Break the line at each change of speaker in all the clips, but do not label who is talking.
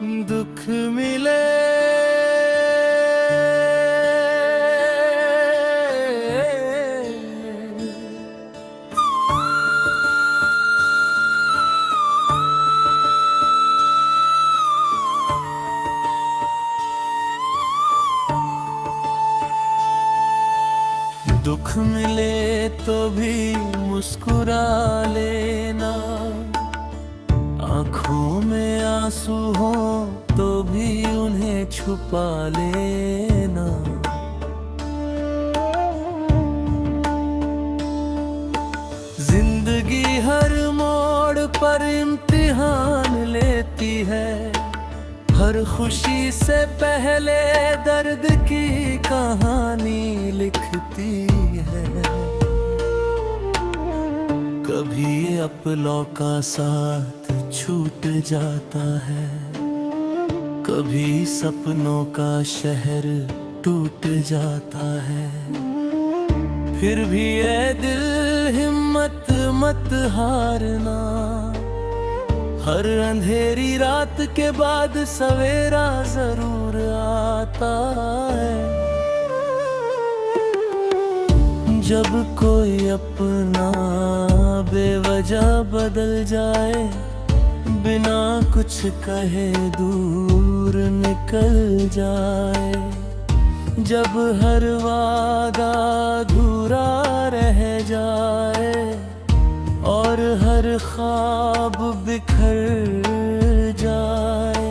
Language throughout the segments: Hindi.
दुख मिले दुख मिले तो भी मुस्कुरा लेना, आँखों में आंसू हो तो भी उन्हें छुपा लेना। जिंदगी हर मोड़ पर इम्तिहान लेती है, हर खुशी से पहले दर्द की कहानी लिखती है। कभी अपनों का साथ छूट जाता है, कभी सपनों का शहर टूट जाता है। फिर भी ये दिल हिम्मत मत हारना, हर अंधेरी रात के बाद सवेरा जरूर आता है। जब कोई अपना बेवजह बदल जाए, बिना कुछ कहे दूर निकल जाए, जब हर वादा अधूरा रह जाए और हर ख्वाब बिखर जाए,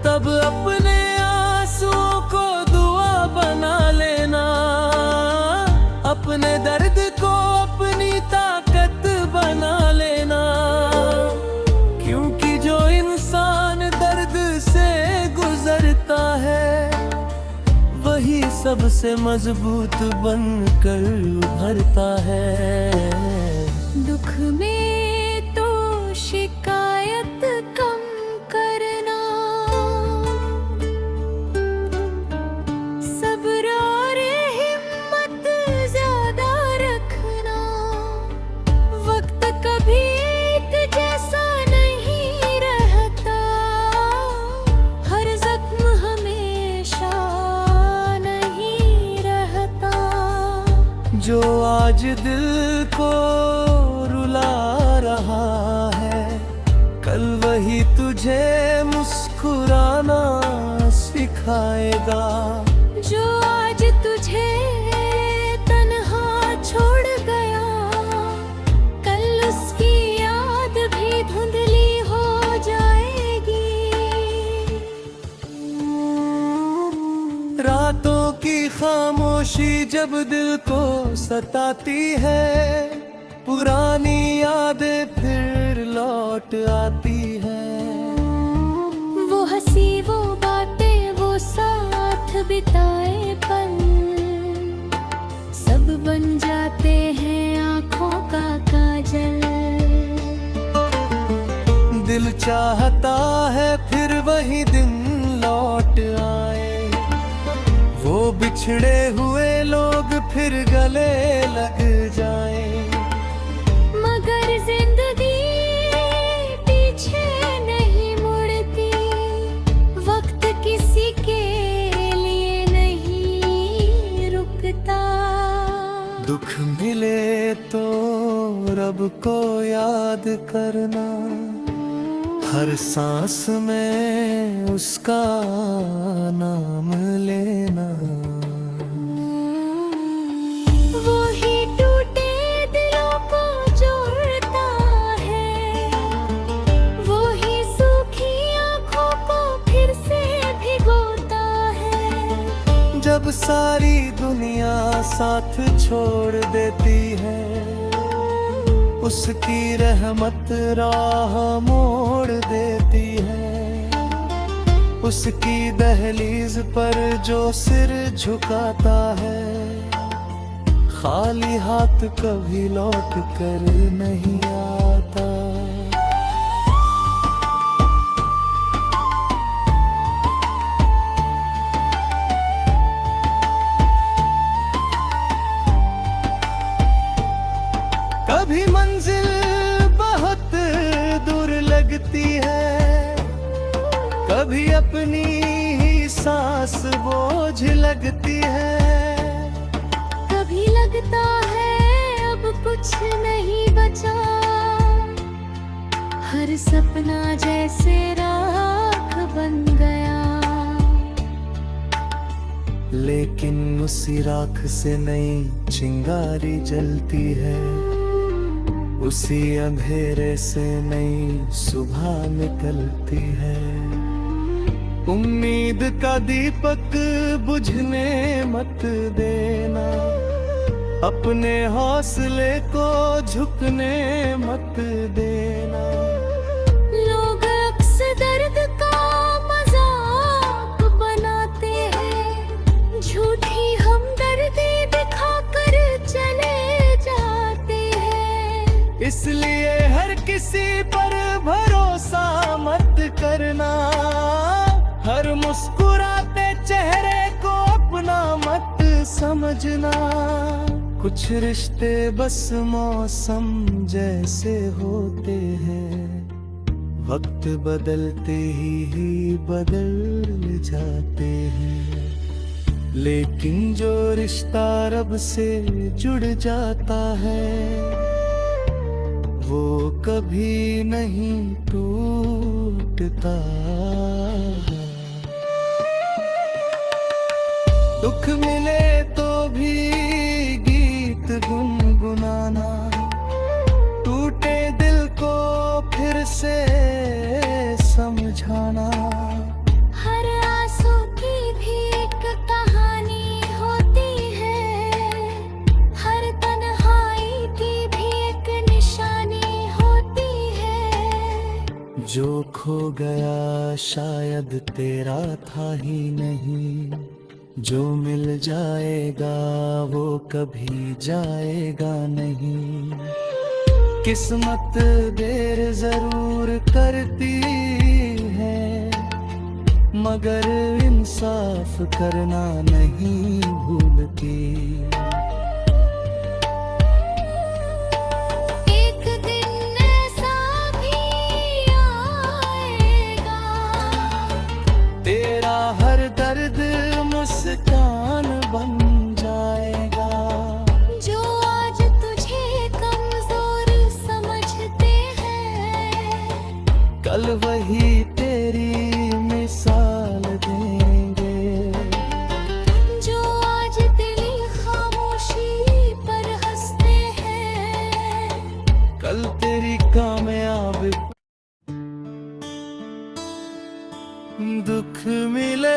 तब अपने आंसुओं को दुआ बना लेना, अपने दर्द को अपनी ताकत बना लेना। क्योंकि जो इंसान दर्द से गुजरता है, वही सबसे मजबूत बनकर उभरता है।
दुख में तो शिकायत कम करना, सब्र और हिम्मत ज्यादा रखना। वक्त कभी एक जैसा नहीं रहता, हर जख्म हमेशा नहीं रहता।
जो आज दिल को रहा है, कल वही तुझे मुस्कुराना सिखाएगा।
जो आज तुझे तन्हा छोड़ गया, कल उसकी याद भी धुंधली हो जाएगी।
रातों की खामोशी जब दिल को सताती है, पुरानी यादें फिर लौट आती हैं।
वो हंसी वो बातें वो साथ बिताए पल, सब बन जाते हैं आँखों का काजल।
दिल चाहता है फिर वही दिन लौट आए, वो बिछड़े हुए लोग फिर गले लग जाएं।
मगर जिंदगी पीछे नहीं मुड़ती, वक्त किसी के लिए नहीं रुकता।
दुख मिले तो रब को याद करना, हर सांस में उसका नाम लेना।
वो ही टूटे दिलों को जोड़ता है, वो ही सूखी आँखों को फिर से भिगोता है।
जब सारी दुनिया साथ छोड़ देती है, उसकी रहमत राह मोड़ देती है। उसकी दहलीज पर जो सिर झुकाता है, खाली हाथ कभी लौट कर नहीं आता। कभी मंजिल बहुत दूर लगती है, कभी अपनी ही सांस बोझ लगती है,
कभी लगता है अब कुछ नहीं बचा, हर सपना जैसे राख बन गया।
लेकिन उसी राख से नई चिंगारी जलती है, उसी अंधेरे से नई सुबह निकलती है। उम्मीद का दीपक बुझने मत देना, अपने हौसले को झुकने मत देना।
लोग अक्सर दर्द का मजाक बनाते हैं, झूठी हमदर्दी दिखाकर चले जाते हैं।
इसलिए हर किसी पर भरोसा मत करना, हर मुस्कुराते चेहरे को अपना मत समझना। कुछ रिश्ते बस मौसम जैसे होते हैं, वक्त बदलते ही बदल जाते हैं। लेकिन जो रिश्ता रब से जुड़ जाता है, वो कभी नहीं टूटता। दुख मिले तो भी गीत गुनगुनाना, टूटे दिल को फिर से समझाना।
हर आंसू की भी एक कहानी होती है, हर तन्हाई की भी एक निशानी होती है।
जो खो गया शायद तेरा था ही नहीं, जो मिल जाएगा वो कभी जाएगा नहीं। किस्मत देर जरूर करती है, मगर इंसाफ करना नहीं भूलती।
एक दिन ऐसा भी आएगा,
तेरा हर दर्द मुस्कान बन जाएगा।
जो आज तुझे कमजोर समझते हैं,
कल वही तेरी मिसाल देंगे।
जो आज दिली खामोशी पर हंसते हैं,
कल तेरी कामयाबी। दुख मिले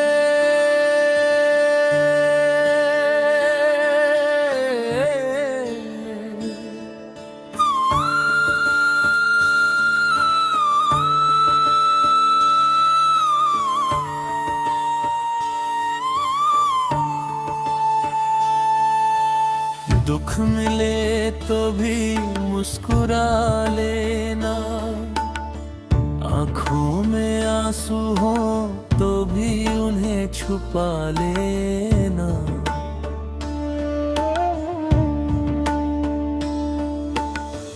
दुख मिले तो भी मुस्कुरा लेना, आँखों में आंसू हो तो भी उन्हें छुपा लेना।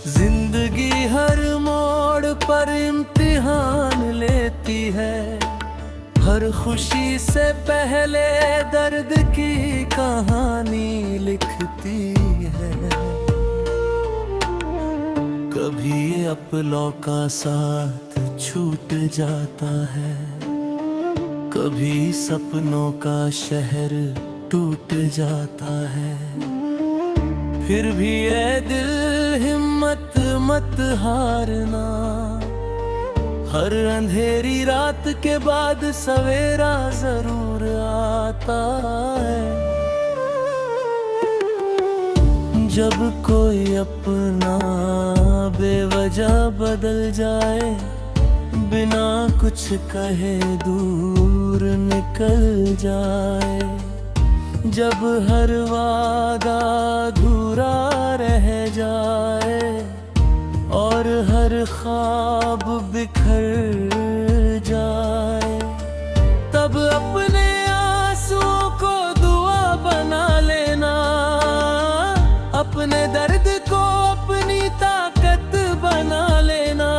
जिंदगी हर मोड़ पर इम्तिहान लेती है, हर खुशी से पहले दर्द की कहानी लिखती है। कभी अपनों का साथ छूट जाता है, कभी सपनों का शहर टूट जाता है। फिर भी ये दिल हिम्मत मत हारना, हर अंधेरी रात के बाद सवेरा जरूर आता है। जब कोई अपना बेवजह बदल जाए, बिना कुछ कहे दूर निकल जाए, जब हर वादा अधूरा रह जाए और हर ख्वाब बिखर जाए, तब अपने आंसुओं को दुआ बना लेना, अपने दर्द को अपनी ताकत बना लेना।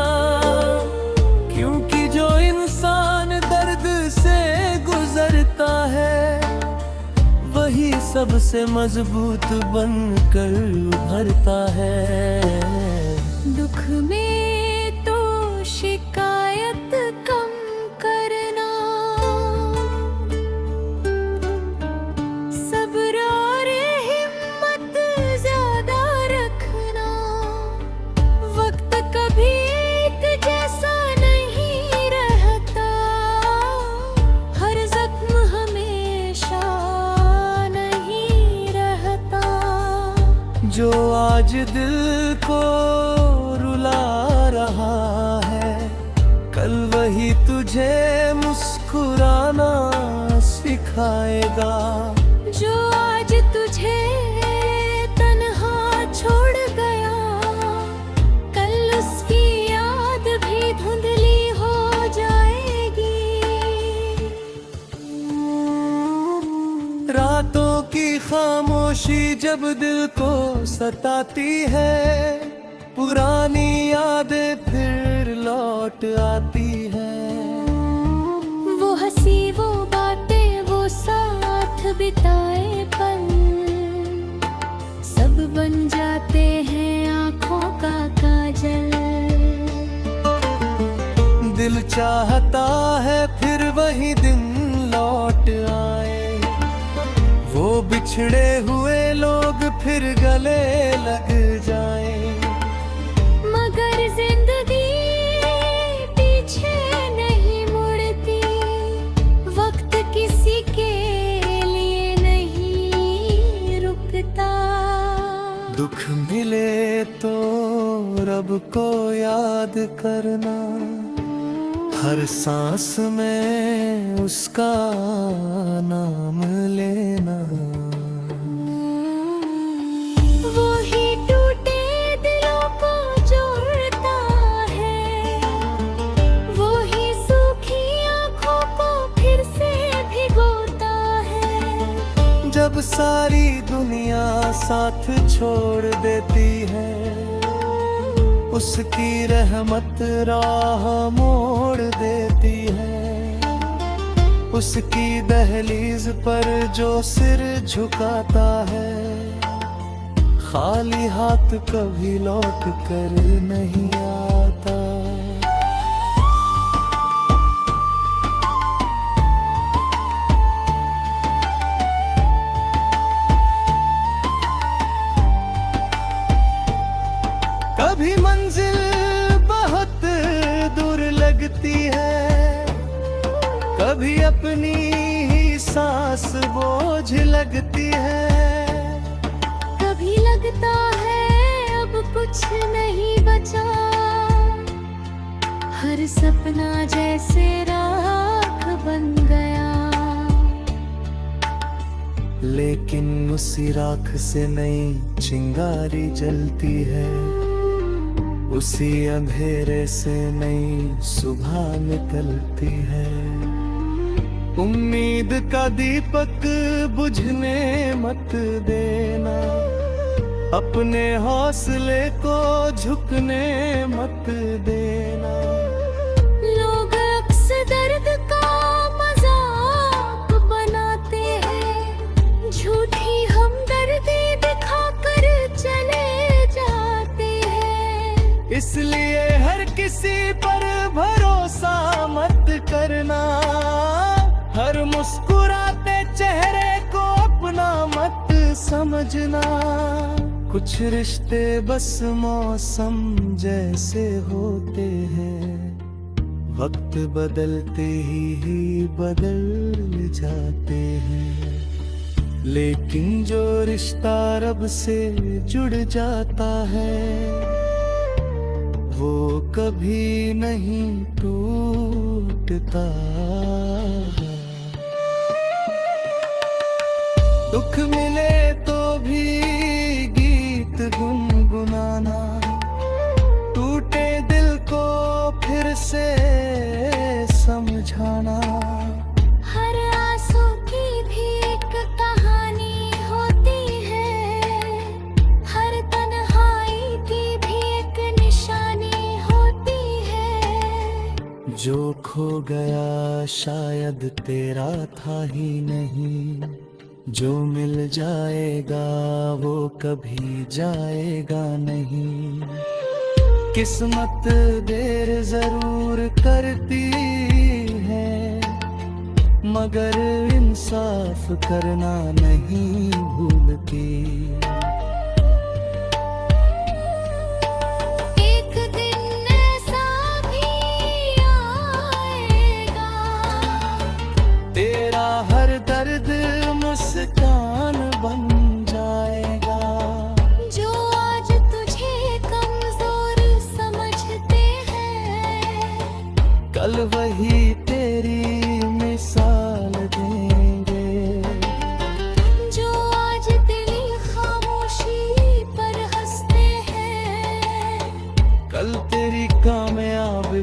क्योंकि जो इंसान दर्द सबसे मजबूत बनकर उभरता है।
दुख में तो शिकायत कम करना, सब्र और हिम्मत ज्यादा रखना। वक्त कभी एक जैसा नहीं रहता, हर जख्म हमेशा नहीं रहता।
जो आज दिल को रुला रहा है, कल वही तुझे मुस्कुराना सिखाएगा।
जो आज तुझे तन्हा छोड़ गया, कल उसकी याद भी धुंधली हो जाएगी।
रातों की खामोशी जब दिल को सताती है, पुरानी यादें फिर लौट आती हैं।
वो हंसी, वो बातें, वो साथ बिताए पल, सब बन जाते हैं आँखों का काजल।
दिल चाहता है फिर वही दिन लौट आए, वो बिछड़े हुए लोग फिर गले लग जाएं।
मगर जिंदगी पीछे नहीं मुड़ती, वक्त किसी के लिए नहीं रुकता।
दुख मिले तो रब को याद करना, हर सांस में उसका नाम लेना।
वो ही टूटे दिलों को जोड़ता है, वो ही सूखी आँखों को फिर से भिगोता है।
जब सारी दुनिया साथ छोड़ देती है, उसकी रहमत राह मोड़ देती है। उसकी दहलीज पर जो सिर झुकाता है, खाली हाथ कभी लौट कर नहीं आता। कभी मंजिल बहुत दूर लगती है, कभी अपनी ही सांस बोझ लगती है।
कभी लगता है अब कुछ नहीं बचा, हर सपना जैसे राख बन गया।
लेकिन उसी राख से नई चिंगारी जलती है, उसी अंधेरे से नई सुबह निकलती है। उम्मीद का दीपक बुझने मत देना, अपने हौसले को झुकने मत देना।
लोग अक्सर दर्द का मजाक बनाते हैं, झूठी हमदर्दी दिखाकर चले जाते हैं।
इसलिए हर किसी पर भरोसा मत करना, हर मुस्कुराते चेहरे को अपना मत समझना। कुछ रिश्ते बस मौसम जैसे होते हैं, वक्त बदलते ही बदल जाते हैं। लेकिन जो रिश्ता रब से जुड़ जाता है, वो कभी नहीं टूटता। दुख मिले तो भी गीत गुनगुनाना, टूटे दिल को फिर से समझाना।
हर आंसू की भी एक कहानी होती है, हर तन्हाई की भी एक निशानी होती है।
जो खो गया शायद तेरा था ही नहीं, जो मिल जाएगा वो कभी जाएगा नहीं। किस्मत देर जरूर करती है, मगर इंसाफ करना नहीं भूलती। दर्द मुस्कान बन जाएगा।
जो आज तुझे कमजोर समझते हैं,
कल वही तेरी मिसाल देंगे।
जो आज तेरी खामोशी पर हंसते हैं,
कल तेरी कामयाबी।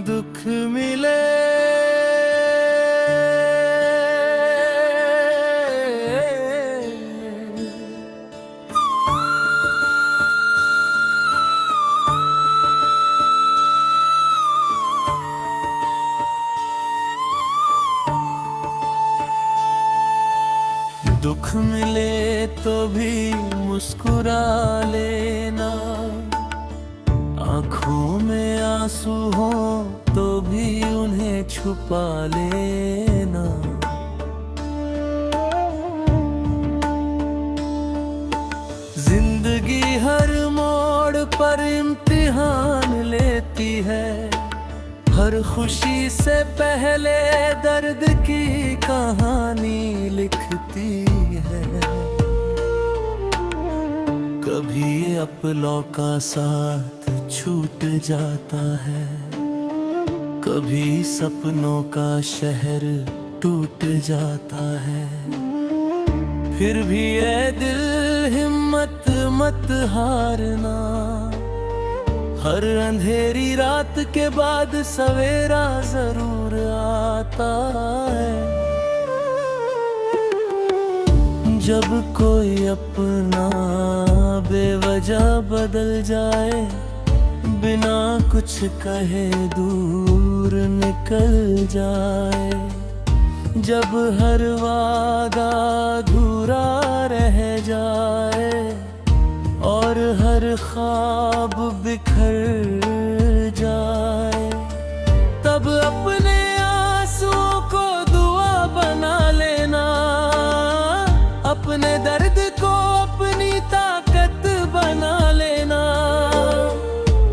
दुख मिले दुख मिले तो भी मुस्कुरा लेना, आँखों में आंसू हो तो भी उन्हें छुपा लेना। जिंदगी हर मोड़ पर इम्तिहान लेती है, हर खुशी से पहले दर्द की कहानी लिखती है। कभी अपनों का साथ छूट जाता है, कभी सपनों का शहर टूट जाता है। फिर भी ये दिल हिम्मत मत हारना, हर अंधेरी रात के बाद सवेरा जरूर आता है। जब कोई अपना बेवजह बदल जाए, बिना कुछ कहे दूर निकल जाए, जब हर वादा अधूरा रह जाए और हर ख्वाब बिखर जाए, तब अपने आंसुओं को दुआ बना लेना। अपने दर्द को अपनी ताकत बना लेना,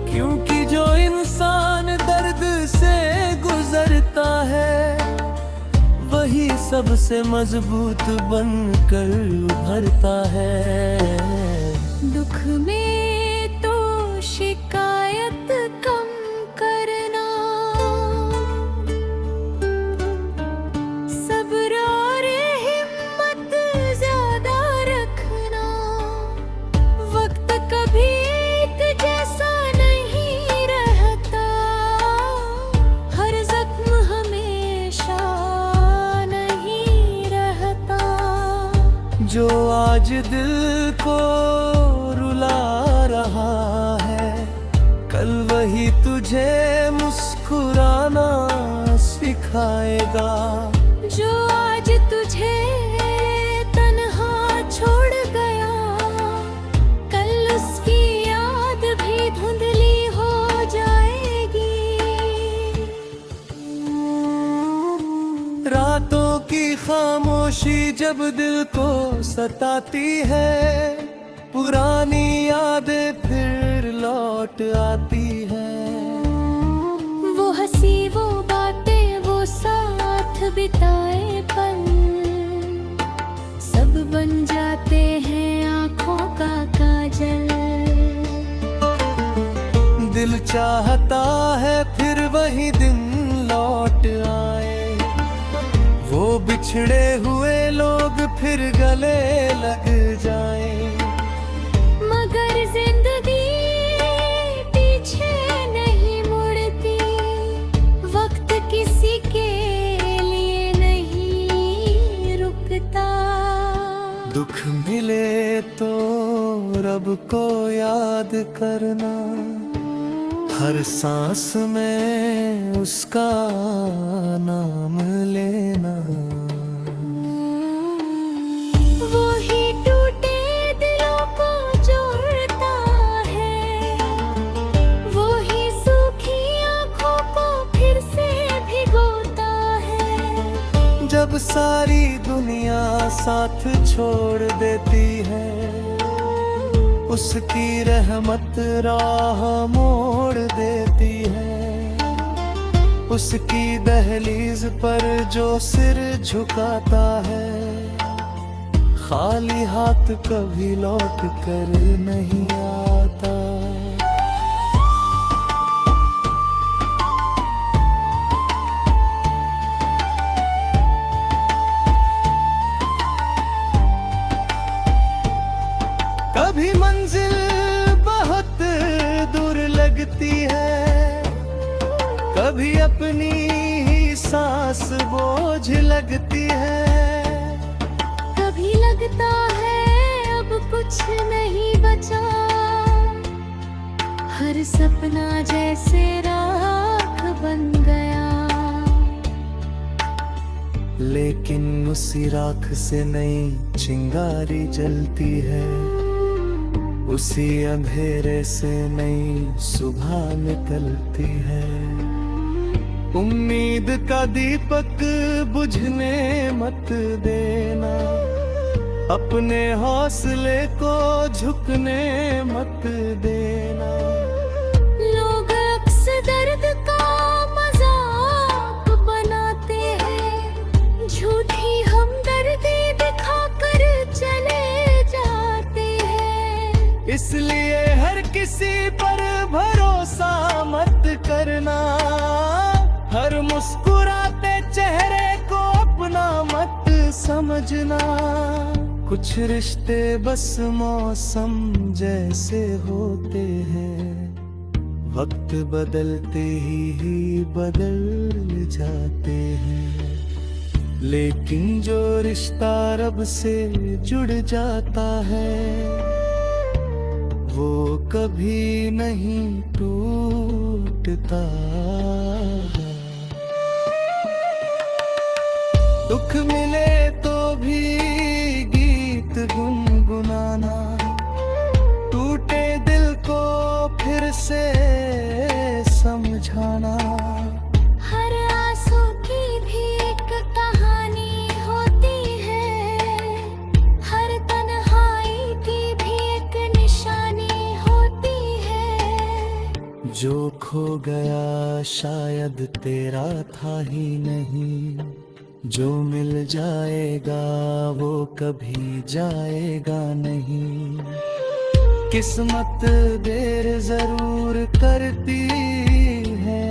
क्योंकि जो इंसान दर्द से गुजरता है, वही सबसे मजबूत बनकर उभरता है।
दुख में तो शिकायत कम करना, सब्र और हिम्मत ज्यादा रखना। वक्त कभी एक जैसा नहीं रहता, हर जख्म हमेशा नहीं रहता।
जो आज दिल को रुला रहा है, कल वही तुझे मुस्कुराना सिखाएगा।
जो आज तुझे तन्हा छोड़ गया, कल उसकी याद भी धुंधली हो जाएगी।
रातों की खामोशी जब दिल को सताती है, पुरानी यादें फिर लौट आती हैं।
वो हंसी वो बातें वो साथ बिताए पल, सब बन जाते हैं आँखों का काजल।
दिल चाहता है फिर वही दिन लौट आए, वो बिछड़े हुए लोग फिर गले लग जाएं।
मगर जिंदगी पीछे नहीं मुड़ती, वक्त किसी के लिए नहीं रुकता।
दुख मिले तो रब को याद करना, हर सांस में उसका नाम लेना।
वो ही टूटे दिलों को जोड़ता है, वो ही सूखी आँखों को फिर से भिगोता है।
जब सारी दुनिया साथ छोड़ देती है, उसकी रहमत राह मोड़ देती है। उसकी दहलीज पर जो सिर झुकाता है, खाली हाथ कभी लौट कर नहीं आता। कभी मंजिल बहुत दूर लगती है, कभी अपनी ही सांस बोझ लगती है।
कभी लगता है अब कुछ नहीं बचा, हर सपना जैसे राख बन गया।
लेकिन उसी राख से नई चिंगारी जलती है, उसी अंधेरे से नई सुबह निकलती है। उम्मीद का दीपक बुझने मत देना, अपने हौसले को झुकने मत देना।
लोग अक्सर दर्द का मजाक बनाते हैं, झूठी हमदर्दी दिखाकर चले जाते हैं।
इसलिए हर किसी पर भरोसा मत करना, हर मुस्कुराते चेहरे को अपना मत समझना। कुछ रिश्ते बस मौसम जैसे होते हैं, वक्त बदलते ही बदल जाते हैं। लेकिन जो रिश्ता रब से जुड़ जाता है, वो कभी नहीं टूटता। दुख मिले तो भी गीत गुनगुनाना, टूटे दिल को फिर से समझाना।
हर आंसू की भी एक कहानी होती है, हर तन्हाई की भी एक निशानी होती है।
जो खो गया शायद तेरा था ही नहीं, जो मिल जाएगा वो कभी जाएगा नहीं। किस्मत देर जरूर करती है,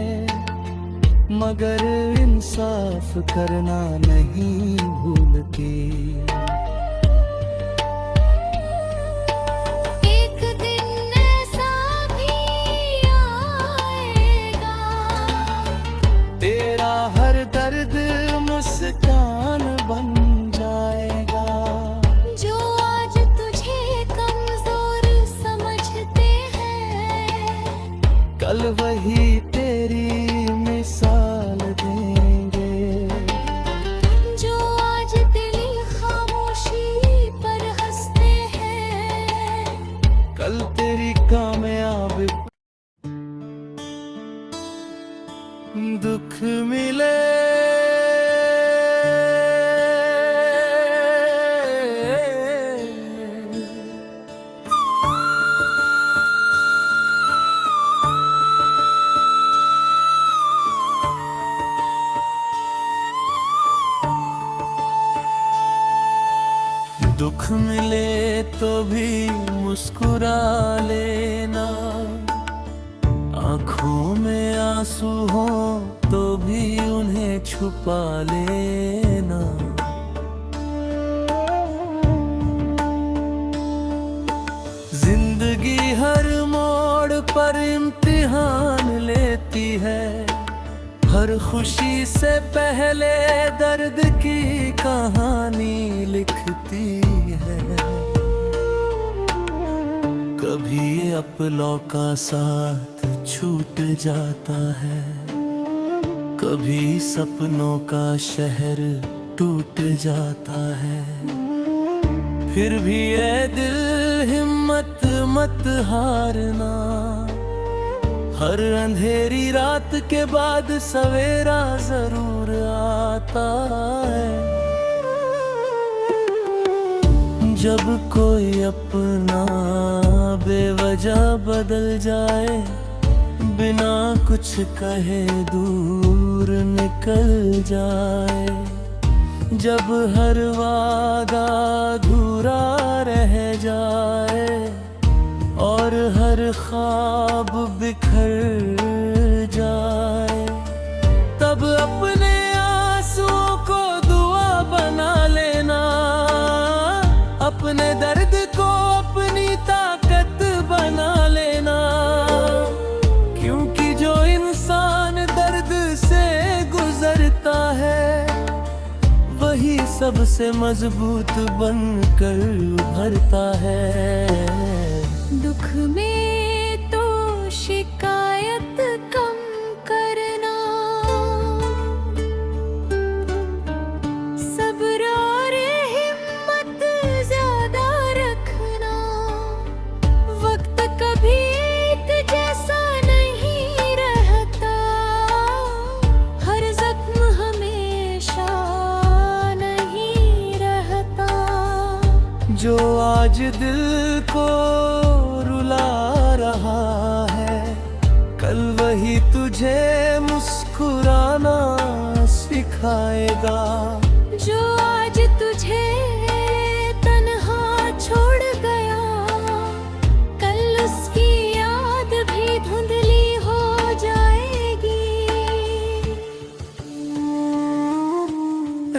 मगर इंसाफ करना नहीं भूलती।
एक दिन ऐसा भी आएगा,
तेरा हर दर्द मुस्कान बन जाएगा।
जो आज तुझे कमजोर समझते हैं,
कल वही तेरी मिसाल देंगे।
जो आज दिली खामोशी पर हंसते हैं,
कल तेरी कामयाबी। दुख मिले दुख मिले तो भी मुस्कुरा लेना, आँखों में आंसू हो तो भी उन्हें छुपा लेना। जिंदगी हर मोड़ पर इम्तिहान लेती है, हर खुशी से पहले दर्द की कहानी लिखती है। कभी अपनों का साथ छूट जाता है, कभी सपनों का शहर टूट जाता है। फिर भी ये दिल हिम्मत मत हारना, हर अंधेरी रात के बाद सवेरा जरूर आता है। जब कोई अपना बेवजह बदल जाए, बिना कुछ कहे दूर निकल जाए, जब हर वादा अधूरा रह जाए और हर ख्वाब बिखर जाए, तब अपने आंसुओं को दुआ बना लेना, अपने दर्द को अपनी ताकत बना लेना। क्योंकि जो इंसान दर्द से गुजरता है, वही सबसे मजबूत बनकर उभरता है।
दुख में तो शिकायत कम करना, सब्र और हिम्मत ज्यादा रखना। वक्त कभी एक जैसा नहीं रहता, हर जख्म हमेशा नहीं रहता।
जो आज दिल को रुला रहा है, कल वही तुझे मुस्कुराना सिखाएगा।
जो आज तुझे तन्हा छोड़ गया, कल उसकी याद भी धुंधली हो जाएगी।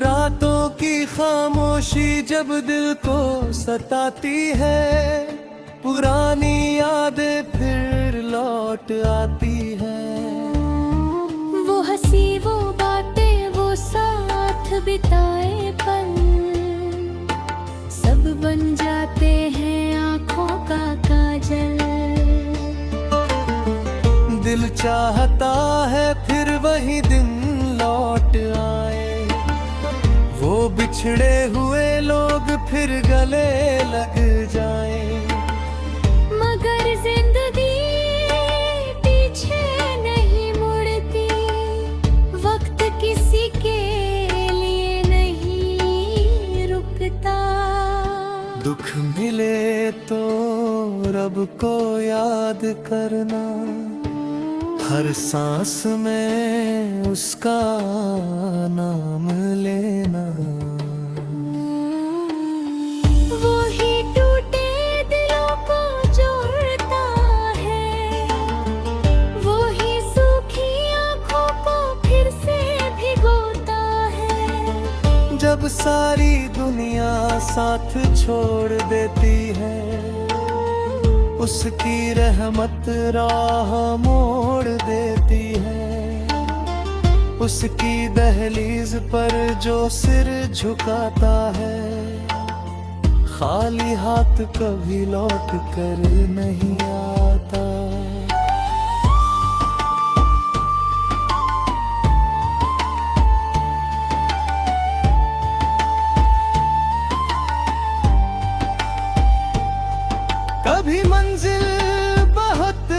रातों की खामोशी जब दिल को सताती है, पुरानी यादें फिर लौट आती हैं।
वो हंसी वो बातें वो साथ बिताए पल, सब बन जाते हैं आँखों का काजल।
दिल चाहता है फिर वही दिन लौट आए, वो बिछड़े हुए लोग फिर गले लग जाएं।
मगर जिंदगी पीछे नहीं मुड़ती, वक्त किसी के लिए नहीं रुकता।
दुख मिले तो रब को याद करना, हर सांस में उसका नाम लेना।
वो ही टूटे दिलों को जोड़ता है, वो ही सूखी आँखों को फिर से भिगोता है।
जब सारी दुनिया साथ छोड़ देती है, उसकी रहमत राह मोड़ देती है। उसकी दहलीज पर जो सिर झुकाता है, खाली हाथ कभी लौट कर नहीं आता। कभी मंजिल बहुत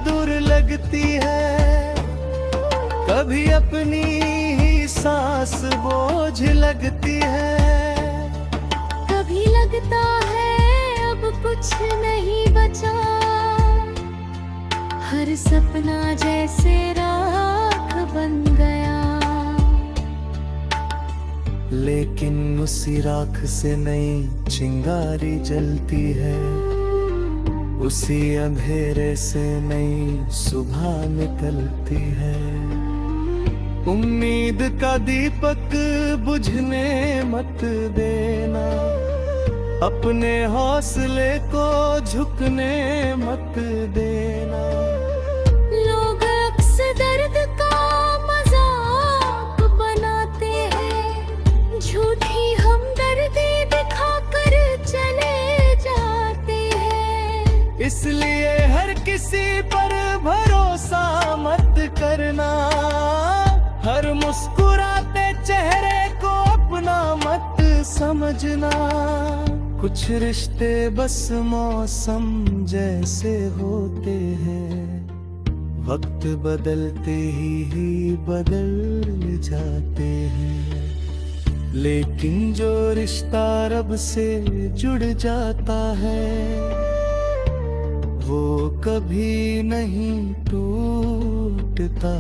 दूर लगती है, कभी अपनी ही सांस बोझ लगती है।
कभी लगता है अब कुछ नहीं बचा, हर सपना जैसे राख बन गया।
लेकिन उसी राख से नई चिंगारी जलती है, उसी अंधेरे से नई सुबह निकलती है। उम्मीद का दीपक बुझने मत देना, अपने हौसले को झुकने मत देना।
लोग अक्सर दर्द का मजाक बनाते हैं, झूठी हमदर्दी दिखाकर चले जाते हैं।
इस इसलिए हर किसी पर भरोसा मत करना, हर मुस्कुराते चेहरे को अपना मत समझना। कुछ रिश्ते बस मौसम जैसे होते हैं, वक्त बदलते ही बदल जाते हैं। लेकिन जो रिश्ता रब से जुड़ जाता है, वो कभी नहीं टूटता।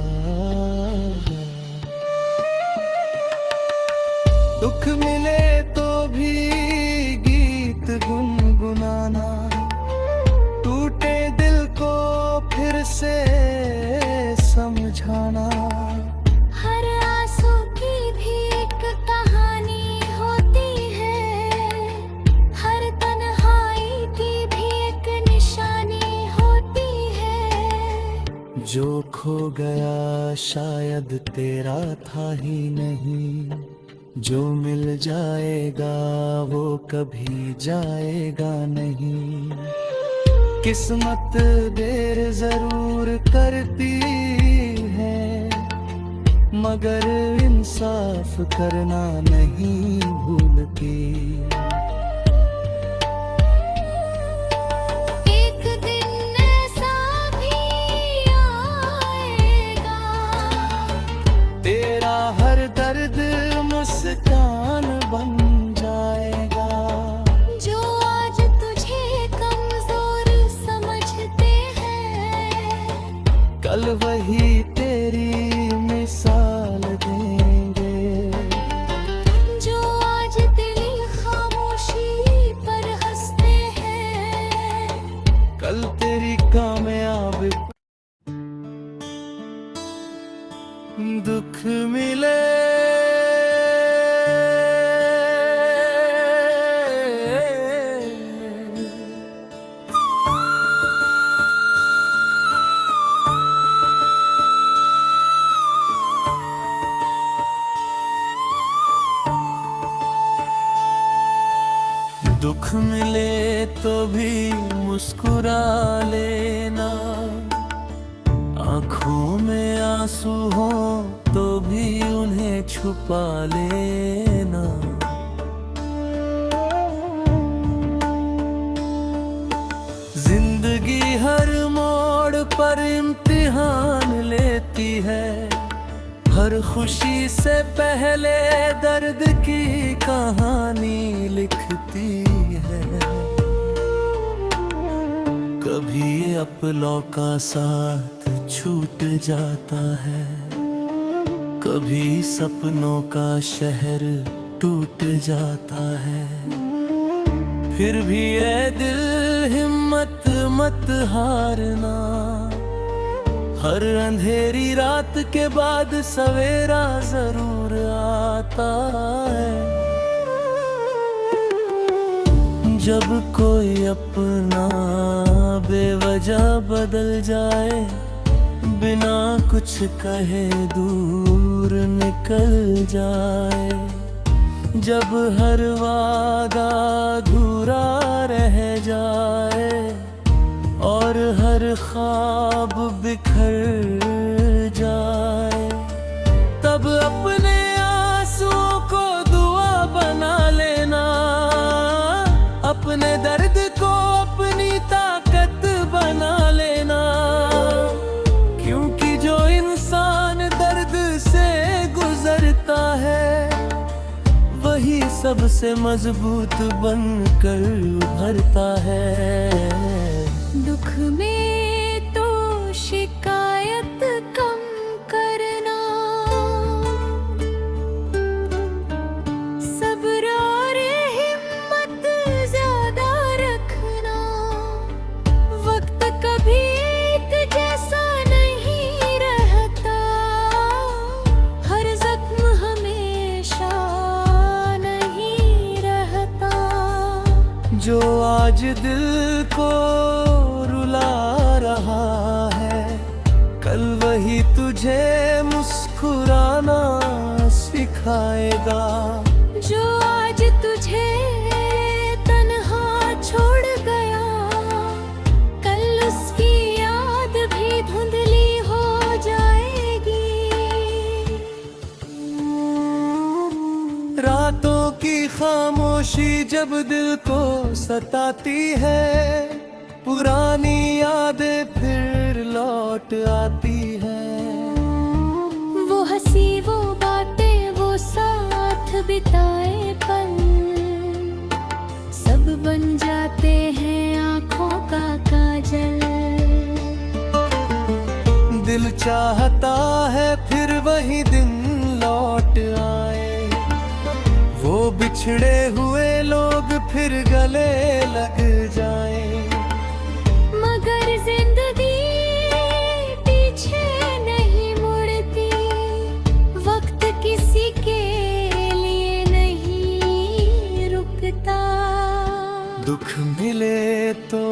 दुख मिले तो भी गीत गुनगुनाना, टूटे दिल को फिर से समझाना।
हर आंसू की भी एक कहानी होती है, हर तन्हाई की भी एक निशानी होती है।
जो खो गया शायद तेरा था ही नहीं, जो मिल जाएगा वो कभी जाएगा नहीं। किस्मत देर जरूर करती है, मगर इंसाफ करना नहीं भूलती।
एक दिन ऐसा भी आएगा,
तेरा हर दर्द मुस्कान बन जाएगा।
जो आज तुझे कमजोर समझते हैं,
कल वही तेरी मिसाल देंगे।
जो आज दिली खामोशी पर हंसते हैं,
कल तेरी कामयाबी। दुख मिले दुख मिले तो भी मुस्कुरा लेना, आँखों में आंसू हो तो भी उन्हें छुपा लेना। जिंदगी हर मोड़ पर इम्तिहान लेती है, हर खुशी से पहले दर्द की कहानी लिखती है। कभी अपनों का साथ छूट जाता है, कभी सपनों का शहर टूट जाता है। फिर भी ये दिल हिम्मत मत हारना, हर अंधेरी रात के बाद सवेरा जरूर आता है। जब कोई अपना बेवजह बदल जाए, बिना कुछ कहे दूर निकल जाए, जब हर वादा अधूरा रह जाए और हर ख्वाब बिखर जाए, तब अपने आंसुओं को दुआ बना लेना, अपने दर्द को अपनी ताकत बना लेना। क्योंकि जो इंसान दर्द से गुजरता है, वही सबसे मजबूत बनकर उभरता है।
दुख में तो शिकायत कम करना, सब्र और हिम्मत ज्यादा रखना। वक्त कभी एक जैसा नहीं रहता, हर जख्म हमेशा नहीं रहता।
जो आज दिल को रुला रहा है, कल वही तुझे मुस्कुराना सिखाएगा।
जो आज तुझे तन्हा छोड़ गया, कल
खामोशी जब दिल को सताती है, पुरानी यादें फिर लौट आती है।
वो हंसी वो बातें वो साथ बिताए पल, सब बन जाते हैं आँखों का काजल।
दिल चाहता है फिर वही दिन लौट आए, वो बिछड़े हुए लोग फिर गले लग जाएं।
मगर जिंदगी पीछे नहीं मुड़ती, वक्त किसी के लिए नहीं रुकता।
दुख मिले तो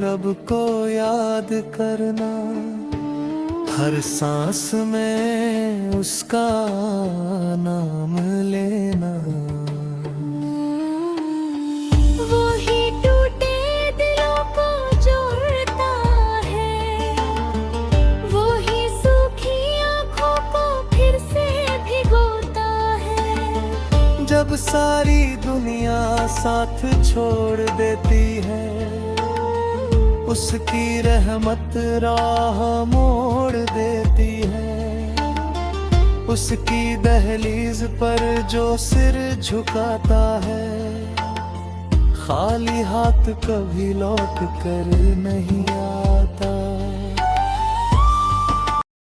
रब को याद करना, हर सांस में उसका नाम लेना।
वो ही टूटे दिलों को जोड़ता है, वो ही सूखी आँखों को फिर से भिगोता है।
जब सारी दुनिया साथ छोड़ देती है, उसकी रहमत राह मोड़ देती है। उसकी दहलीज पर जो सिर झुकाता है, खाली हाथ कभी लौट कर नहीं आता।